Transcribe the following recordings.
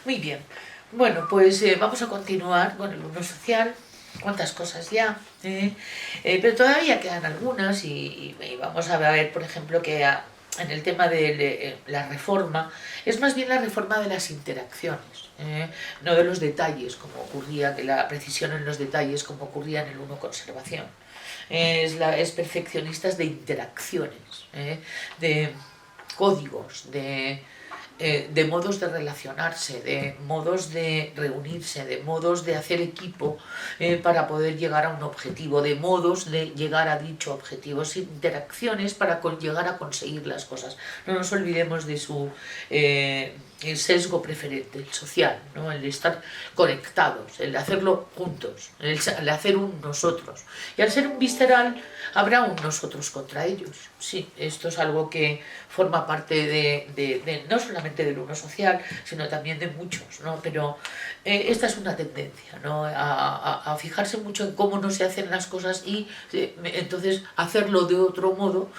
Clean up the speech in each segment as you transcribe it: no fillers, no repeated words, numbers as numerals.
Muy bien. Bueno, pues vamos a continuar con el uno social. Cuántas cosas ya, pero todavía quedan algunas y vamos a ver, por ejemplo, que en el tema de la reforma, es más bien la reforma de las interacciones, no de los detalles, como ocurría, de la precisión en los detalles, como ocurría en el uno conservación. Es perfeccionistas de interacciones, de códigos, de modos de relacionarse, de modos de reunirse, de modos de hacer equipo para poder llegar a un objetivo, de modos de llegar a dicho objetivo, interacciones para llegar a conseguir las cosas. No nos olvidemos de su el sesgo preferente, el social, ¿no? El estar conectados, el hacerlo juntos, el hacer un nosotros. Y al ser un visceral, habrá un nosotros contra ellos. Sí, esto es algo que forma parte de no solamente del uno social, sino también de muchos, ¿no? Pero esta es una tendencia, ¿no? A fijarse mucho en cómo no se hacen las cosas y entonces hacerlo de otro modo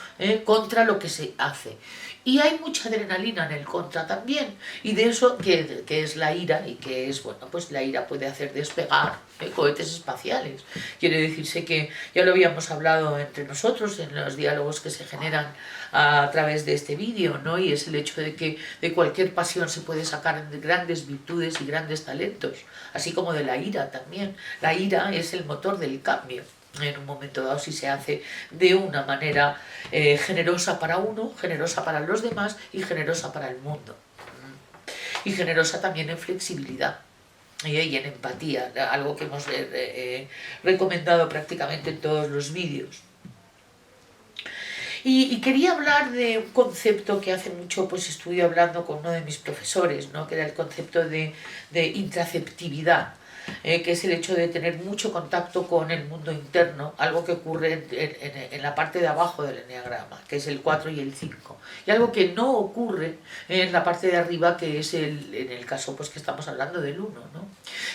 contra lo que se hace. Y hay mucha adrenalina en el contra también, y de eso que es la ira, y que es, bueno, pues la ira puede hacer despegar cohetes espaciales. Quiere decirse que ya lo habíamos hablado entre nosotros en los diálogos que se generan a través de este vídeo, ¿no? Y es el hecho de que de cualquier pasión se puede sacar grandes virtudes y grandes talentos, así como de la ira también. La ira es el motor del cambio en un momento dado, si se hace de una manera generosa para uno, generosa para los demás y generosa para el mundo. Y generosa también en flexibilidad y en empatía, algo que hemos recomendado prácticamente en todos los vídeos. Y quería hablar de un concepto que hace mucho pues estuve hablando con uno de mis profesores, ¿no? Que era el concepto de intraceptividad, que es el hecho de tener mucho contacto con el mundo interno, algo que ocurre en la parte de abajo del eneagrama, que es el 4 y el 5, y algo que no ocurre en la parte de arriba, que es en el caso pues que estamos hablando del 1, ¿no?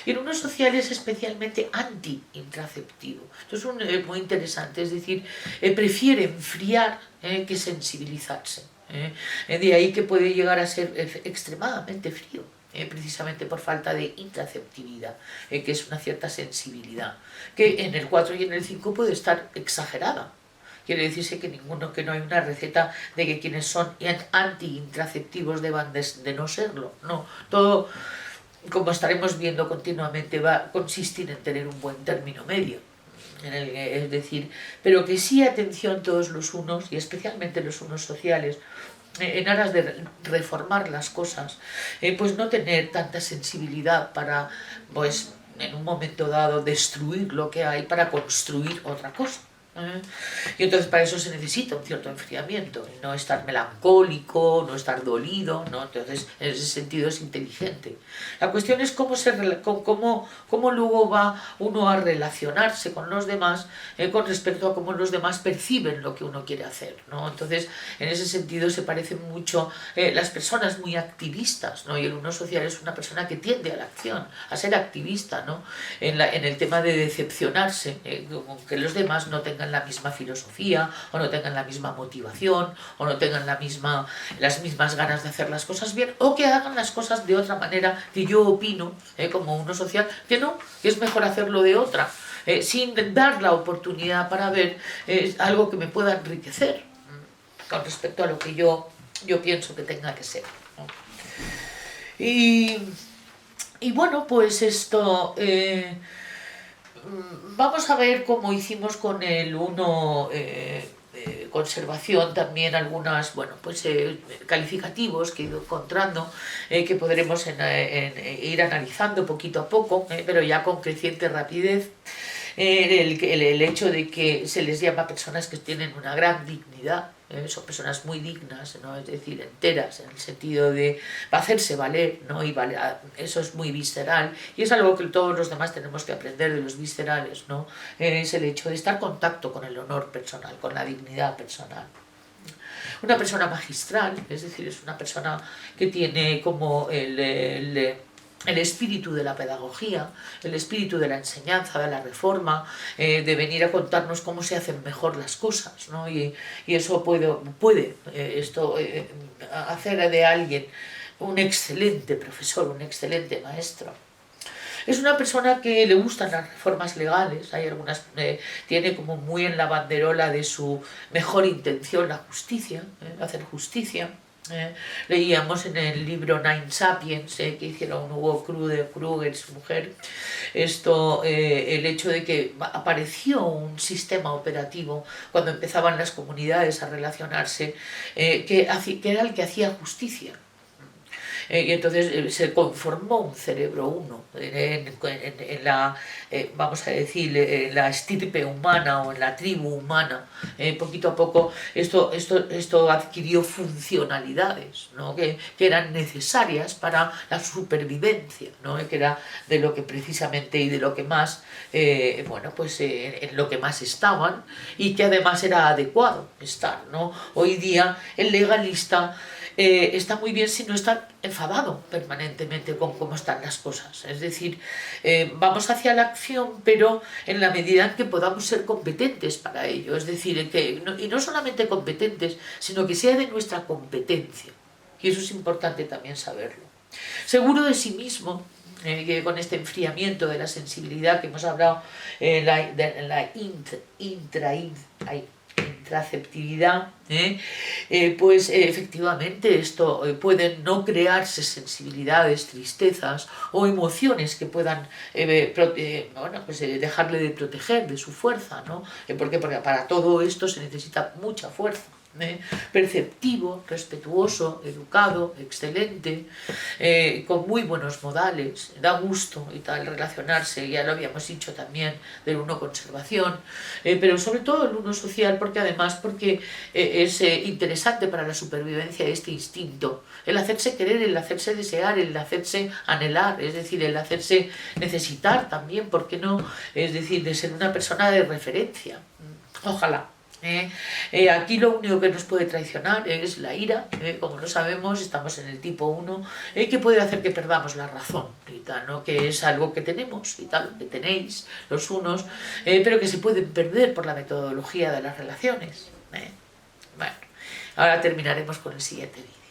Y el 1 social es especialmente anti-intraceptivo. Esto es muy interesante, es decir, prefiere enfriar que sensibilizarse. De ahí que puede llegar a ser extremadamente frío. Precisamente por falta de intraceptividad, que es una cierta sensibilidad, que en el 4 y en el 5 puede estar exagerada. Quiere decirse que no hay una receta de que quienes son anti-intraceptivos deban de no serlo. No, todo, como estaremos viendo continuamente, va a consistir en tener un buen término medio. Es decir, pero que sí atención todos los unos, y especialmente los unos sociales, en aras de reformar las cosas, pues no tener tanta sensibilidad para, pues, en un momento dado, destruir lo que hay para construir otra cosa. Y entonces para eso se necesita un cierto enfriamiento, no estar melancólico, no estar dolido, ¿no? Entonces en ese sentido es inteligente. La cuestión es cómo luego va uno a relacionarse con los demás con respecto a cómo los demás perciben lo que uno quiere hacer, ¿no? Entonces en ese sentido se parecen mucho las personas muy activistas, ¿no? Y el uno social es una persona que tiende a la acción, a ser activista, ¿no? En el tema de decepcionarse, que los demás no tengan la misma filosofía, o no tengan la misma motivación, o no tengan las mismas ganas de hacer las cosas bien, o que hagan las cosas de otra manera que yo opino, como uno social, que no, que es mejor hacerlo de otra, sin dar la oportunidad para ver algo que me pueda enriquecer con respecto a lo que yo pienso que tenga que ser, ¿no? Y bueno, pues esto... vamos a ver cómo hicimos con el 1 conservación, también algunos calificativos que he ido encontrando, que podremos ir analizando poquito a poco, pero ya con creciente rapidez. El hecho de que se les llama personas que tienen una gran dignidad, son personas muy dignas, ¿no? Es decir, enteras, en el sentido de hacerse valer, ¿no? Eso es muy visceral, y es algo que todos los demás tenemos que aprender de los viscerales, ¿no? Es el hecho de estar en contacto con el honor personal, con la dignidad personal. Una persona magistral, es decir, es una persona que tiene como el espíritu de la pedagogía, el espíritu de la enseñanza, de la reforma, de venir a contarnos cómo se hacen mejor las cosas, ¿no? Y eso puede hacer de alguien un excelente profesor, un excelente maestro. Es una persona que le gustan las reformas legales, hay algunas, tiene como muy en la banderola de su mejor intención la justicia, hacer justicia. Leíamos en el libro Nine Sapiens, que hicieron Hugo Kruger, su mujer, el hecho de que apareció un sistema operativo cuando empezaban las comunidades a relacionarse, que era el que hacía justicia. Y entonces se conformó un cerebro uno en la, vamos a decir, en la estirpe humana o en la tribu humana. Poquito a poco esto adquirió funcionalidades, ¿no? que eran necesarias para la supervivencia, ¿no? Que era de lo que precisamente y de lo que más, bueno, pues en lo que más estaban y que además era adecuado estar, ¿no? Hoy día el legalista está muy bien si no está enfadado permanentemente con cómo están las cosas. Es decir, vamos hacia la acción, pero en la medida en que podamos ser competentes para ello. Es decir, y no solamente competentes, sino que sea de nuestra competencia. Y eso es importante también saberlo. Seguro de sí mismo, que con este enfriamiento de la sensibilidad que hemos hablado, la intraceptividad, pues efectivamente esto pueden no crearse sensibilidades, tristezas o emociones que puedan bueno, pues, dejarle de proteger de su fuerza, ¿no? Porque para todo esto se necesita mucha fuerza. Perceptivo, respetuoso, educado, excelente, con muy buenos modales, da gusto y tal relacionarse, ya lo habíamos dicho también del uno conservación, pero sobre todo el uno social, porque además es interesante para la supervivencia de este instinto, el hacerse querer, el hacerse desear, el hacerse anhelar, es decir, el hacerse necesitar también, ¿por qué no? Es decir, de ser una persona de referencia, ojalá. Aquí lo único que nos puede traicionar es la ira, como lo sabemos, estamos en el tipo 1, que puede hacer que perdamos la razón, y tal, ¿no? Que es algo que tenemos y tal, que tenéis los unos, pero que se pueden perder por la metodología de las relaciones. Bueno, ahora terminaremos con el siguiente vídeo.